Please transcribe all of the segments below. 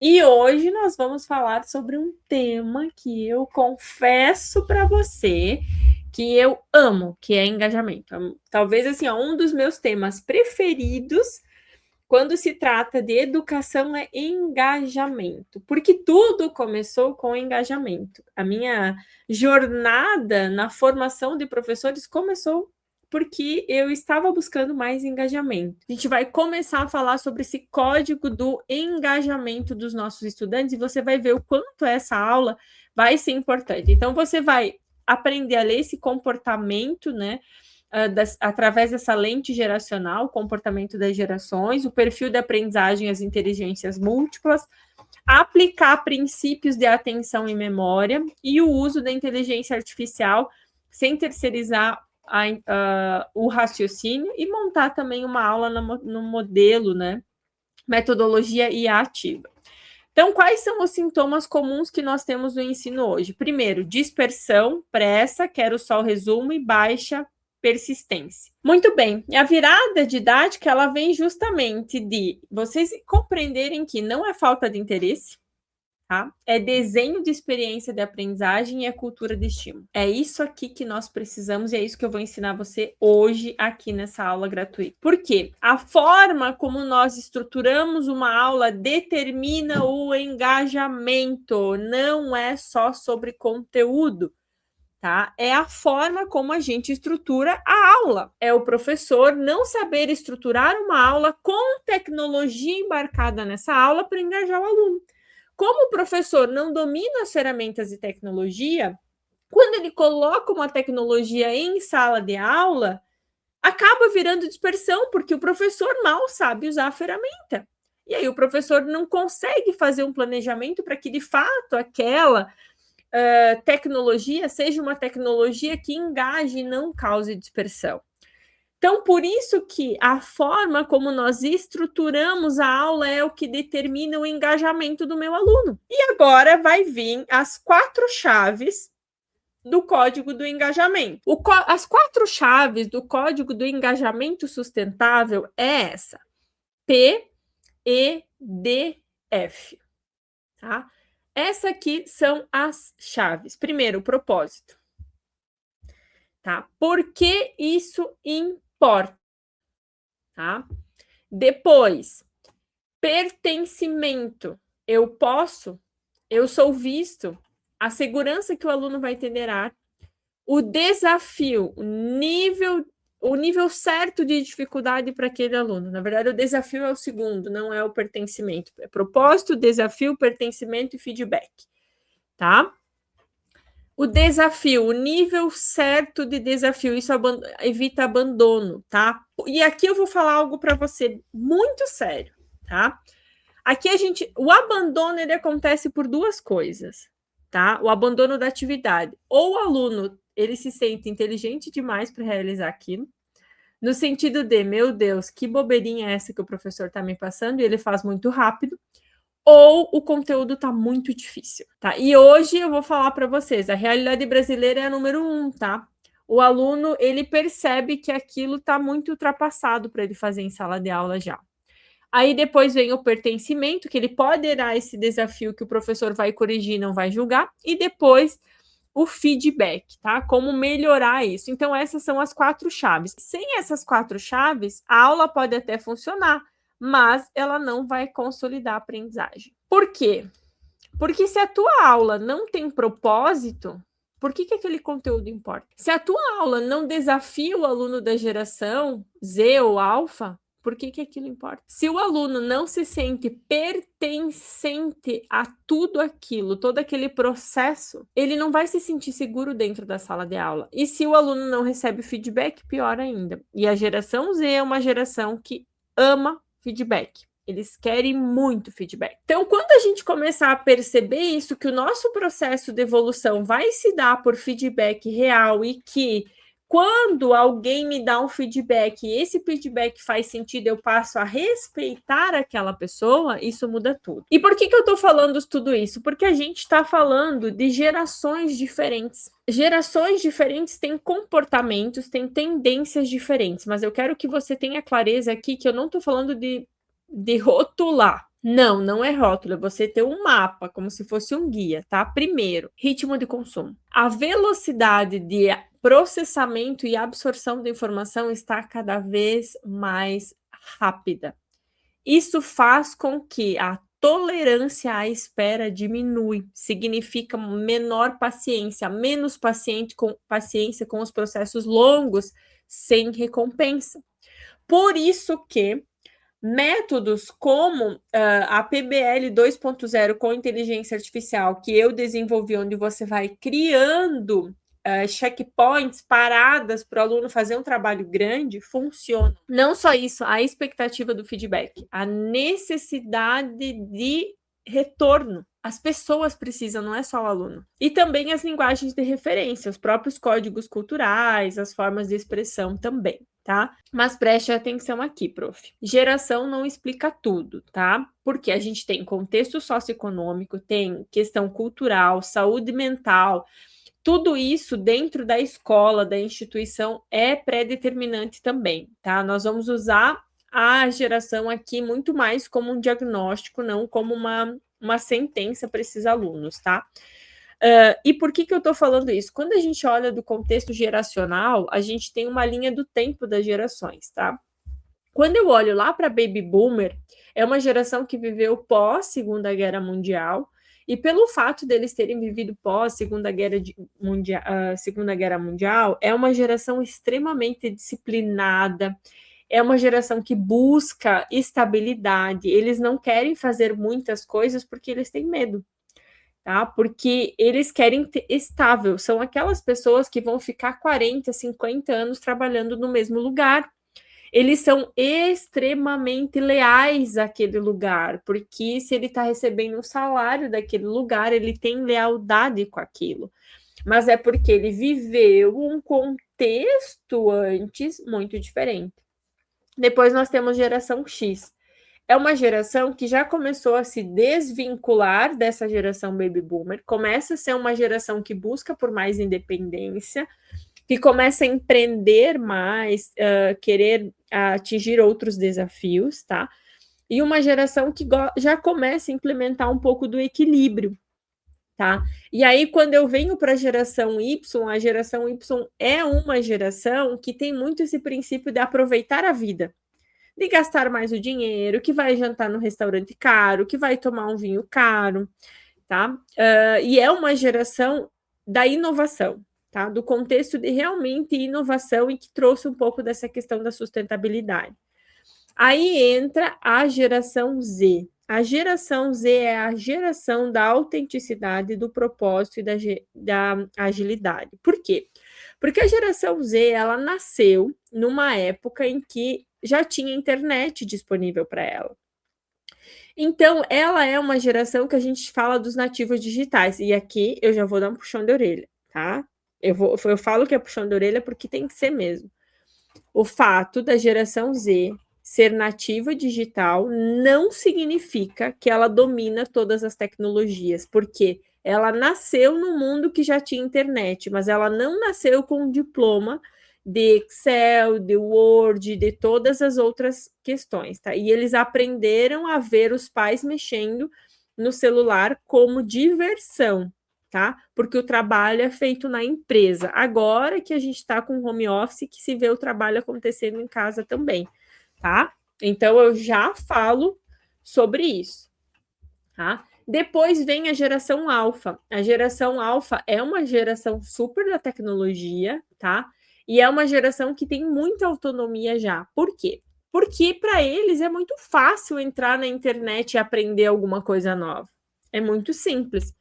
E hoje nós vamos falar sobre um tema que eu confesso para você que eu amo, que é engajamento. Talvez assim, um dos meus temas preferidos quando se trata de educação é engajamento, porque tudo começou com engajamento. A minha jornada na formação de professores começou porque eu estava buscando mais engajamento. A gente vai começar a falar sobre esse código do engajamento dos nossos estudantes e você vai ver o quanto essa aula vai ser importante. Então, você vai aprender a ler esse comportamento, né? Através dessa lente geracional, o comportamento das gerações, o perfil de aprendizagem, as inteligências múltiplas, aplicar princípios de atenção e memória e o uso da inteligência artificial sem terceirizar o raciocínio e montar também uma aula no modelo, né? Metodologia IA ativa. Então, quais são os sintomas comuns que nós temos no ensino hoje? Primeiro, dispersão, pressa, quero só o resumo e baixa persistência. Muito bem, a virada didática ela vem justamente de vocês compreenderem que não é falta de interesse, tá? É desenho de experiência de aprendizagem e é cultura de estímulo. É isso aqui que nós precisamos e é isso que eu vou ensinar você hoje aqui nessa aula gratuita. Por quê? A forma como nós estruturamos uma aula determina o engajamento, não é só sobre conteúdo. Tá? É a forma como a gente estrutura a aula. É o professor não saber estruturar uma aula com tecnologia embarcada nessa aula para engajar o aluno. Como o professor não domina as ferramentas de tecnologia, quando ele coloca uma tecnologia em sala de aula, acaba virando dispersão, porque o professor mal sabe usar a ferramenta. E aí o professor não consegue fazer um planejamento para que, de fato, aquela tecnologia seja uma tecnologia que engaje e não cause dispersão. Então, por isso que a forma como nós estruturamos a aula é o que determina o engajamento do meu aluno. E agora vai vir as 4 chaves do código do engajamento. As 4 chaves do código do engajamento sustentável é essa: P, E, D, F. Tá? Essa aqui são as chaves. Primeiro, o propósito. Tá? Por que isso importa? Tá? Depois, pertencimento. Eu posso, eu sou visto, a segurança que o aluno vai ter, o desafio, o nível certo de dificuldade para aquele aluno. Na verdade, o desafio é o segundo, não é o pertencimento. É propósito, desafio, pertencimento e feedback. Tá? O desafio, o nível certo de desafio, isso evita abandono, tá? E aqui eu vou falar algo para você muito sério, tá? Aqui o abandono ele acontece por 2 coisas, tá? O abandono da atividade. Ou o aluno, ele se sente inteligente demais para realizar aquilo, no sentido de, meu Deus, que bobeirinha é essa que o professor está me passando, e ele faz muito rápido, ou o conteúdo está muito difícil, tá? E hoje eu vou falar para vocês, a realidade brasileira é a número 1, tá? O aluno, ele percebe que aquilo está muito ultrapassado para ele fazer em sala de aula já. Aí depois vem o pertencimento, que ele pode dar esse desafio que o professor vai corrigir, não vai julgar, e depois o feedback, tá? Como melhorar isso. Então, essas são as 4 chaves. Sem essas 4 chaves, a aula pode até funcionar, mas ela não vai consolidar a aprendizagem. Por quê? Porque se a tua aula não tem propósito, por que aquele conteúdo importa? Se a tua aula não desafia o aluno da geração Z ou alfa, por que aquilo importa? Se o aluno não se sente pertencente a tudo aquilo, todo aquele processo, ele não vai se sentir seguro dentro da sala de aula. E se o aluno não recebe feedback, pior ainda. E a geração Z é uma geração que ama feedback. Eles querem muito feedback. Então, quando a gente começar a perceber isso, que o nosso processo de evolução vai se dar por feedback real e que quando alguém me dá um feedback e esse feedback faz sentido, eu passo a respeitar aquela pessoa, isso muda tudo. E por que eu estou falando tudo isso? Porque a gente está falando de gerações diferentes. Gerações diferentes têm comportamentos, têm tendências diferentes, mas eu quero que você tenha clareza aqui que eu não estou falando de rotular, Não, não é rótulo, é você ter um mapa, como se fosse um guia, tá? Primeiro, ritmo de consumo. A velocidade de processamento e absorção de informação está cada vez mais rápida. Isso faz com que a tolerância à espera diminui, significa menor paciência, menos paciência com os processos longos sem recompensa. Por isso que métodos como a PBL 2.0 com inteligência artificial, que eu desenvolvi, onde você vai criando checkpoints, paradas para o aluno fazer um trabalho grande, funciona. Não só isso, a expectativa do feedback, a necessidade de retorno. As pessoas precisam, não é só o aluno. E também as linguagens de referência, os próprios códigos culturais, as formas de expressão também, tá? Mas preste atenção aqui, prof. Geração não explica tudo, tá? Porque a gente tem contexto socioeconômico, tem questão cultural, saúde mental, tudo isso dentro da escola, da instituição, é pré-determinante também, tá? Nós vamos usar a geração aqui muito mais como um diagnóstico, não como uma sentença para esses alunos, tá? E por que eu estou falando isso? Quando a gente olha do contexto geracional, a gente tem uma linha do tempo das gerações, tá? Quando eu olho lá para Baby Boomer, é uma geração que viveu pós Segunda Guerra Mundial, e pelo fato deles terem vivido pós Segunda Guerra Mundial, é uma geração extremamente disciplinada, é uma geração que busca estabilidade, eles não querem fazer muitas coisas porque eles têm medo, tá? Porque eles querem ter estável, são aquelas pessoas que vão ficar 40, 50 anos trabalhando no mesmo lugar. Eles são extremamente leais àquele lugar, porque se ele está recebendo um salário daquele lugar, ele tem lealdade com aquilo. Mas é porque ele viveu um contexto antes muito diferente. Depois nós temos geração X. É uma geração que já começou a se desvincular dessa geração baby boomer, começa a ser uma geração que busca por mais independência, que começa a empreender mais, querer atingir outros desafios, tá? E uma geração que já começa a implementar um pouco do equilíbrio, tá? E aí, quando eu venho para a geração Y é uma geração que tem muito esse princípio de aproveitar a vida, de gastar mais o dinheiro, que vai jantar no restaurante caro, que vai tomar um vinho caro, tá? E é uma geração da inovação, tá? Do contexto de realmente inovação e que trouxe um pouco dessa questão da sustentabilidade. Aí entra a geração Z. A geração Z é a geração da autenticidade, do propósito e da agilidade. Por quê? Porque a geração Z, ela nasceu numa época em que já tinha internet disponível para ela. Então, ela é uma geração que a gente fala dos nativos digitais. E aqui eu já vou dar um puxão de orelha, tá? Eu falo que é puxão de orelha porque tem que ser mesmo. O fato da geração Z ser nativa digital não significa que ela domina todas as tecnologias, porque ela nasceu num mundo que já tinha internet, mas ela não nasceu com um diploma de Excel, de Word, de todas as outras questões, tá? E eles aprenderam a ver os pais mexendo no celular como diversão, tá? Porque o trabalho é feito na empresa. Agora que a gente está com home office, que se vê o trabalho acontecendo em casa também, tá? Então eu já falo sobre isso, tá? Depois vem a geração alfa. A geração alfa é uma geração super da tecnologia, tá? E é uma geração que tem muita autonomia já. Por quê? Porque para eles é muito fácil entrar na internet e aprender alguma coisa nova. É muito simples.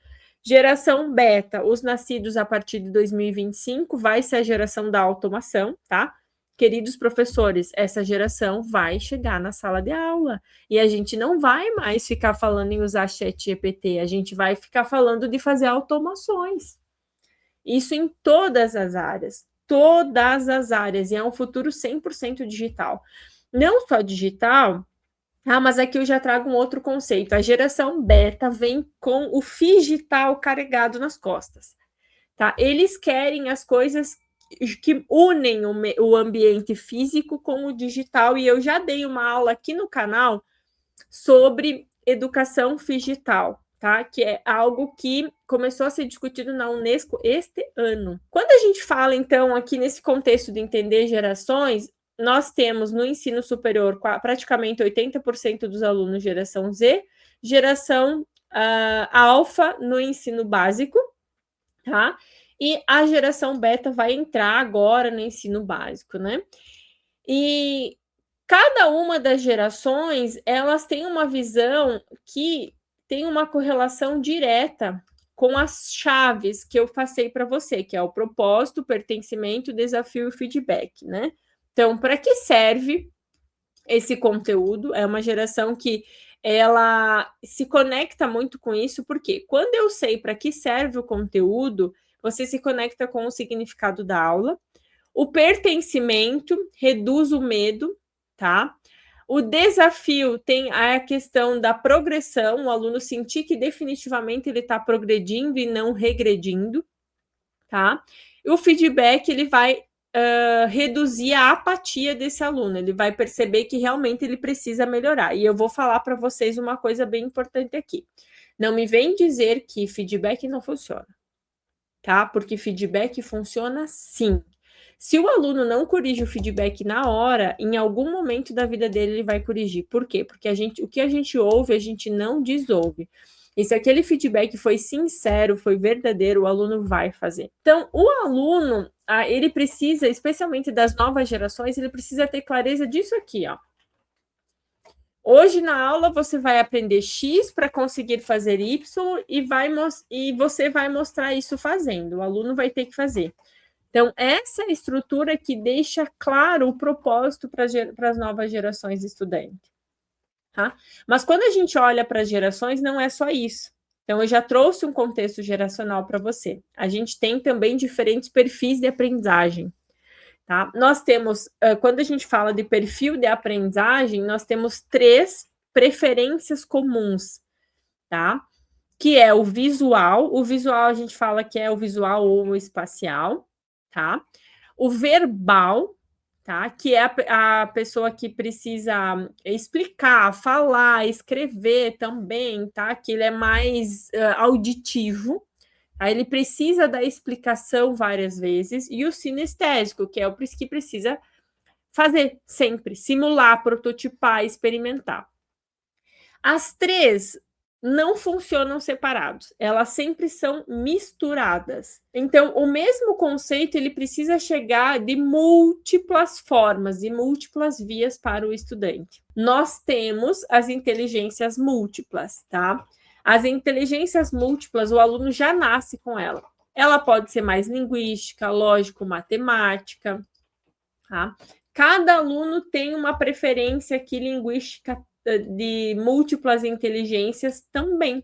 Geração beta, os nascidos a partir de 2025, vai ser a geração da automação, tá? Queridos professores, essa geração vai chegar na sala de aula e a gente não vai mais ficar falando em usar ChatGPT, a gente vai ficar falando de fazer automações. Isso em todas as áreas, e é um futuro 100% digital. Não só digital, mas aqui eu já trago um outro conceito. A geração beta vem com o digital carregado nas costas, tá? Eles querem as coisas que unem o ambiente físico com o digital, e eu já dei uma aula aqui no canal sobre educação digital, tá? Que é algo que começou a ser discutido na Unesco este ano. Quando a gente fala, então, aqui nesse contexto de entender gerações, nós temos no ensino superior praticamente 80% dos alunos geração Z, geração alfa no ensino básico, tá? E a geração beta vai entrar agora no ensino básico, né? E cada uma das gerações, elas têm uma visão que tem uma correlação direta com as chaves que eu passei para você, que é o propósito, pertencimento, desafio e feedback, né? Então, para que serve esse conteúdo? É uma geração que ela se conecta muito com isso, porque quando eu sei para que serve o conteúdo, você se conecta com o significado da aula. O pertencimento reduz o medo, tá? O desafio tem a questão da progressão, o aluno sentir que definitivamente ele está progredindo e não regredindo, tá? E o feedback, ele vai reduzir a apatia desse aluno, ele vai perceber que realmente ele precisa melhorar. E eu vou falar para vocês uma coisa bem importante aqui. Não me vem dizer que feedback não funciona, tá? Porque feedback funciona sim. Se o aluno não corrige o feedback na hora, em algum momento da vida dele ele vai corrigir. Por quê? Porque o que a gente ouve, a gente não desouve. E se aquele feedback foi sincero, foi verdadeiro, o aluno vai fazer. Então, o aluno, ele precisa, especialmente das novas gerações, ele precisa ter clareza disso aqui, ó. Hoje na aula você vai aprender X para conseguir fazer Y e você vai mostrar isso fazendo. O aluno vai ter que fazer. Então, essa é a estrutura que deixa claro o propósito para as novas gerações de estudantes. Tá? Mas quando a gente olha para as gerações, não é só isso. Então, eu já trouxe um contexto geracional para você. A gente tem também diferentes perfis de aprendizagem. Tá? Nós temos, quando a gente fala de perfil de aprendizagem, nós temos 3 preferências comuns, tá? Que é o visual. O visual a gente fala que é o visual ou o espacial, tá? O verbal, tá? Que é a pessoa que precisa explicar, falar, escrever também, tá? Que ele é mais auditivo. Aí ele precisa da explicação várias vezes. E o sinestésico, que é o que precisa fazer sempre, simular, prototipar, experimentar. As 3 não funcionam separados, elas sempre são misturadas. Então, o mesmo conceito, ele precisa chegar de múltiplas formas, de múltiplas vias para o estudante. Nós temos as inteligências múltiplas, tá? As inteligências múltiplas, o aluno já nasce com ela. Ela pode ser mais linguística, lógico, matemática, tá? Cada aluno tem uma preferência aqui linguística de múltiplas inteligências também,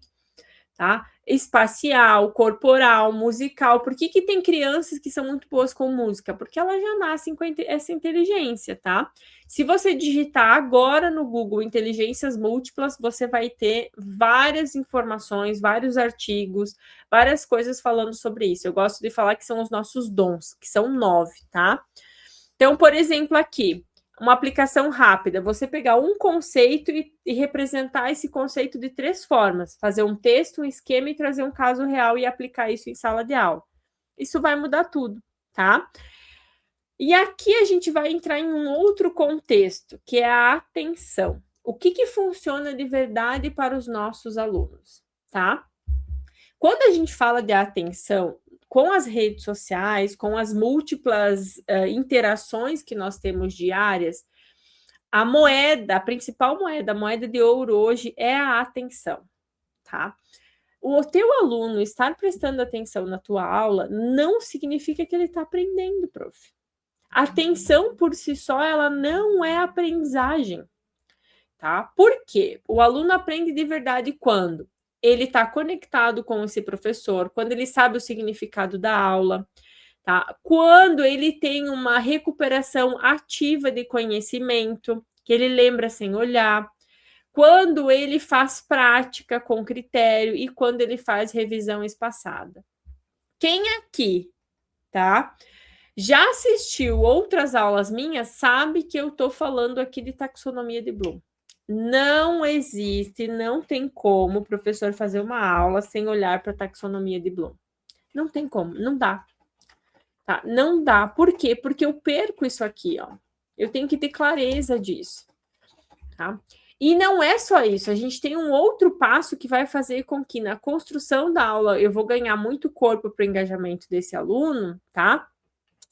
tá? Espacial, corporal, musical. Por que tem crianças que são muito boas com música? Porque elas já nascem com essa inteligência, tá? Se você digitar agora no Google inteligências múltiplas, você vai ter várias informações, vários artigos, várias coisas falando sobre isso. Eu gosto de falar que são os nossos dons, que são 9, tá? Então, por exemplo, aqui, uma aplicação rápida, você pegar um conceito e representar esse conceito de 3 formas, fazer um texto, um esquema e trazer um caso real e aplicar isso em sala de aula. Isso vai mudar tudo, tá? E aqui a gente vai entrar em um outro contexto, que é a atenção. O que funciona de verdade para os nossos alunos, tá? Quando a gente fala de atenção, com as redes sociais, com as múltiplas interações que nós temos diárias, a principal moeda, a moeda de ouro hoje é a atenção, tá? O teu aluno estar prestando atenção na tua aula não significa que ele está aprendendo, prof. Atenção por si só, ela não é aprendizagem, tá? Por quê? O aluno aprende de verdade quando ele está conectado com esse professor, quando ele sabe o significado da aula, tá? Quando ele tem uma recuperação ativa de conhecimento, que ele lembra sem olhar, quando ele faz prática com critério e quando ele faz revisão espaçada. Quem aqui, tá? Já assistiu outras aulas minhas, sabe que eu estou falando aqui de taxonomia de Bloom. Não existe, não tem como o professor fazer uma aula sem olhar para a taxonomia de Bloom. Não tem como, não dá. Tá? Não dá. Por quê? Porque eu perco isso aqui, ó. Eu tenho que ter clareza disso. Tá? E não é só isso, a gente tem um outro passo que vai fazer com que na construção da aula eu vou ganhar muito corpo para o engajamento desse aluno, tá?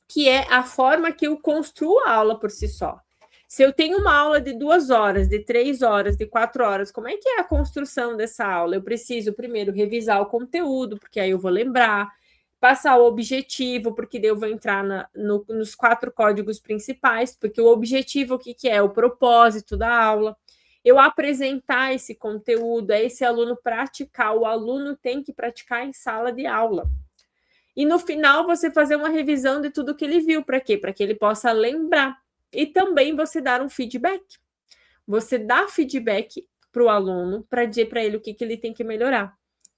Que é a forma que eu construo a aula por si só. Se eu tenho uma aula de 2 horas, de 3 horas, de 4 horas, como é que é a construção dessa aula? Eu preciso primeiro revisar o conteúdo, porque aí eu vou lembrar, passar o objetivo, porque daí eu vou entrar nos 4 códigos principais, porque o objetivo, o que é? O propósito da aula. Eu apresentar esse conteúdo, é esse aluno praticar, o aluno tem que praticar em sala de aula. E no final você fazer uma revisão de tudo que ele viu, para quê? Para que ele possa lembrar. E também você dar um feedback. Você dá feedback para o aluno para dizer para ele o que ele tem que melhorar,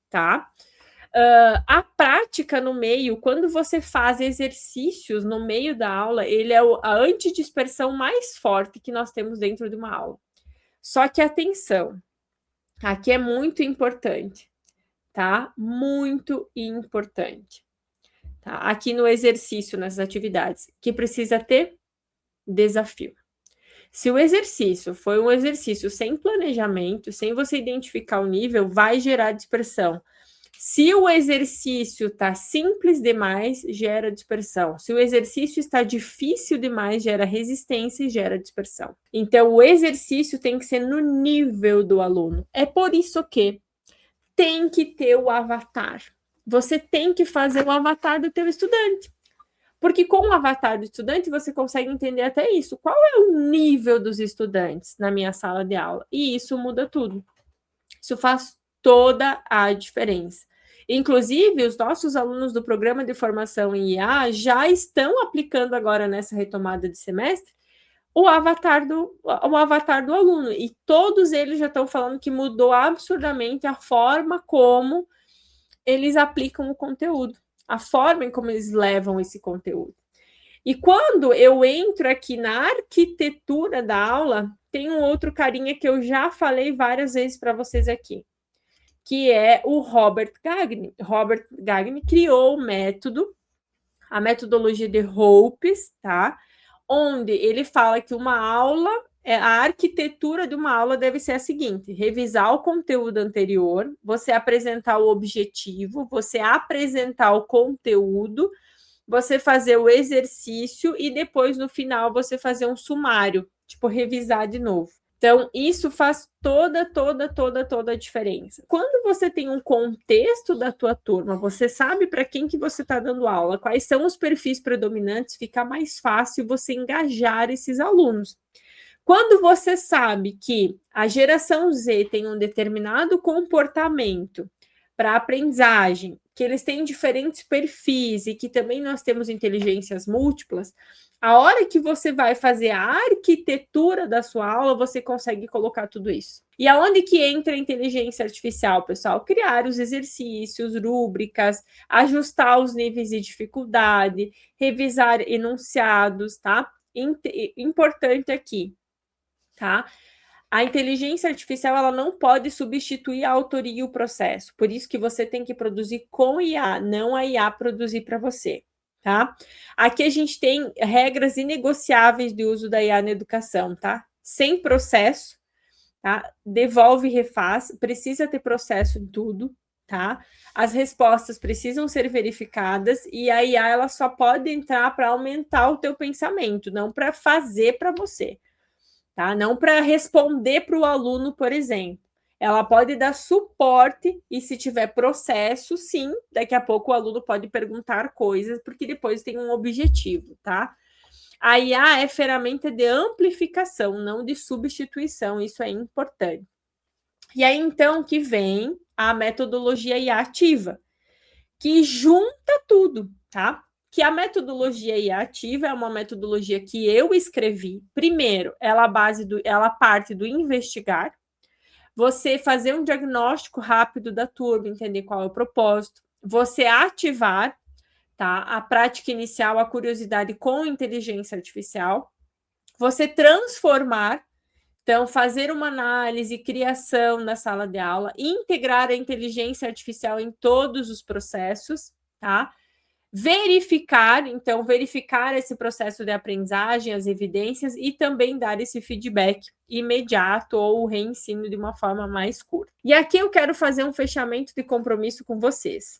tá? A prática no meio, quando você faz exercícios no meio da aula, ele é a antidispersão mais forte que nós temos dentro de uma aula. Só que atenção, aqui é muito importante, tá? Muito importante. Tá? Aqui no exercício, nas atividades, que precisa ter desafio. Se o exercício foi um exercício sem planejamento, sem você identificar o nível, vai gerar dispersão. Se o exercício está simples demais, gera dispersão. Se o exercício está difícil demais, gera resistência e gera dispersão. Então, o exercício tem que ser no nível do aluno. É por isso que tem que ter o avatar. Você tem que fazer o avatar do teu estudante. Porque com o avatar do estudante, você consegue entender até isso. Qual é o nível dos estudantes na minha sala de aula? E isso muda tudo. Isso faz toda a diferença. Inclusive, os nossos alunos do programa de formação em IA já estão aplicando agora nessa retomada de semestre o avatar do aluno. E todos eles já estão falando que mudou absurdamente a forma como eles aplicam o conteúdo, a forma em como eles levam esse conteúdo. E quando eu entro aqui na arquitetura da aula, tem um outro carinha que eu já falei várias vezes para vocês aqui, que é o Robert Gagné. Robert Gagné criou o método, a metodologia de Hopes, tá? Onde ele fala que uma aula, a arquitetura de uma aula deve ser a seguinte: revisar o conteúdo anterior, você apresentar o objetivo, você apresentar o conteúdo, você fazer o exercício e depois, no final, você fazer um sumário, tipo, revisar de novo. Então, isso faz toda a diferença. Quando você tem um contexto da tua turma, você sabe para quem que você está dando aula, quais são os perfis predominantes, fica mais fácil você engajar esses alunos. Quando você sabe que a geração Z tem um determinado comportamento para aprendizagem, que eles têm diferentes perfis e que também nós temos inteligências múltiplas, a hora que você vai fazer a arquitetura da sua aula, você consegue colocar tudo isso. E aonde que entra a inteligência artificial, pessoal? Criar os exercícios, rúbricas, ajustar os níveis de dificuldade, revisar enunciados, tá? Importante aqui, tá? A inteligência artificial ela não pode substituir a autoria e o processo. Por isso que você tem que produzir com IA, não a IA produzir para você, tá? Aqui a gente tem regras inegociáveis de uso da IA na educação, tá? Sem processo, tá? Devolve e refaz, precisa ter processo em tudo, tá? As respostas precisam ser verificadas e a IA ela só pode entrar para aumentar o teu pensamento, não para fazer para você. Tá? Não para responder para o aluno, por exemplo. Ela pode dar suporte e se tiver processo, sim, daqui a pouco o aluno pode perguntar coisas, porque depois tem um objetivo, tá? A IA é ferramenta de amplificação, não de substituição, isso é importante. E aí, então, que vem a metodologia IA ativa, que junta tudo, tá? Que a metodologia IA ativa é uma metodologia que eu escrevi. Primeiro, ela parte do investigar, você fazer um diagnóstico rápido da turma, entender qual é o propósito, você ativar, tá? A prática inicial, a curiosidade com inteligência artificial, você transformar, Então, fazer uma análise, criação na sala de aula, integrar a inteligência artificial em todos os processos, tá? Verificar esse processo de aprendizagem, as evidências, e também dar esse feedback imediato ou o reensino de uma forma mais curta. E aqui eu quero fazer um fechamento de compromisso com vocês,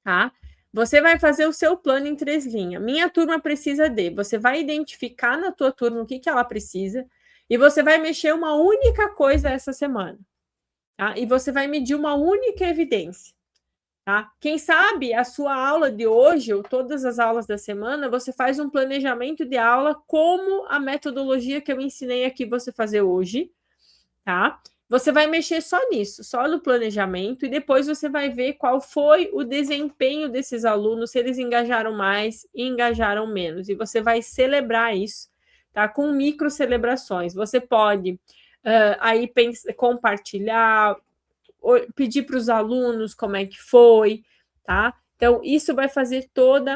tá? Você vai fazer o seu plano em 3 linhas. Minha turma precisa de. Você vai identificar na tua turma o que ela precisa e você vai mexer uma única coisa essa semana, tá? E você vai medir uma única evidência. Tá? Quem sabe a sua aula de hoje, ou todas as aulas da semana, você faz um planejamento de aula como a metodologia que eu ensinei aqui você fazer hoje, tá? Você vai mexer só nisso, só no planejamento, e depois você vai ver qual foi o desempenho desses alunos, se eles engajaram mais e engajaram menos, e você vai celebrar isso, tá? Com micro celebrações. Você pode aí compartilhar, pedir para os alunos como é que foi, tá? Então, isso vai fazer toda